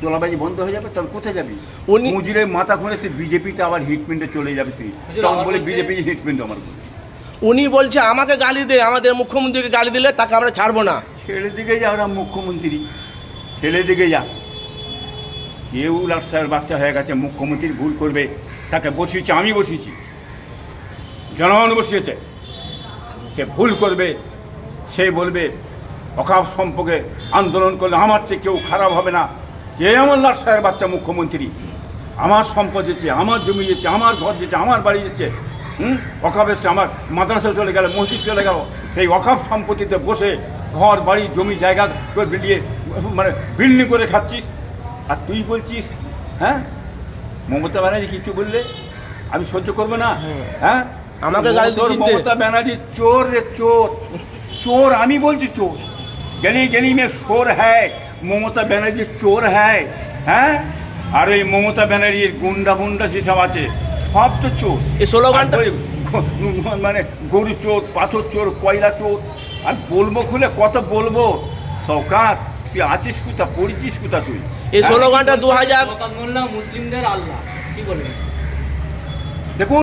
তোলাবাজি বন্ধ হয়ে যাবে, তখন কোথায় যাবি? উনি মুজিরের মাথা খুঁড়ে তুই বিজেপিতে আবার হিটমেন্টে চলে যাবে, তুই তখন বলে বিজেপি হিটমেন্ট আমার। উনি বলছে আমাকে গালি দে, আমাদের মুখ্যমন্ত্রীকে গালি দিলে তাকে আমরা ছাড়বো না। ছেলে দিকে যা, ওরা মুখ্যমন্ত্রী ছেলে দিকে যা। কেউ লাটসাহের বাচ্চা হয়ে গেছে, মুখ্যমন্ত্রী ভুল করবে তাকে বসিয়েছে, আমি বসিয়েছি, জনগণ বসিয়েছে। সে ভুল করবে, সে বলবে অকাপ সম্পর্কে আন্দোলন করলে আমার চেয়ে কেউ খারাপ হবে না। কে আমার লাটসাহের বাচ্চা মুখ্যমন্ত্রী? আমার সম্পদ যেছে, আমার জমি যেছে, আমার ঘর যেছে, আমার বাড়ি যেছে, অকাপ এসছে, আমার মাদ্রাসা চলে গেল, মসজিদ চলে গেল, সেই অকাপ সম্পত্তিতে বসে ঘর বাড়ি জমি জায়গা করে বিলিয়ে মানে বিল্ডিং করে খাচ্ছিস। আর তুই বলছিস, হ্যাঁ মমতা ব্যানার্জি কিছু বললে আমি সহ্য করবো না? হ্যাঁ আমাকে গালি দিচ্ছিস যে? মমতা ব্যানার্জি চোর রে, চোর চোর, আমি বলছি চোর। গলি গলি মে চোর হ্যায়, মমতা ব্যানার্জি চোর হ্যায়। হ্যাঁ, আর ওই মমতা ব্যানার্জির গুন্ডা গুন্ডা যেসব আছে সব তো চোর। এই স্লোগানটা মানে গরু চোর, পাথর চোর, কয়লা চোর। আর বলবো খুলে কত বলবো? সৌকাত তুই আছিস কোথা, পড়িছিস কোথা তুই? এই স্লোগানটা 2000 মুসলিমদের আল্লাহ কি বলবেন? দেখুন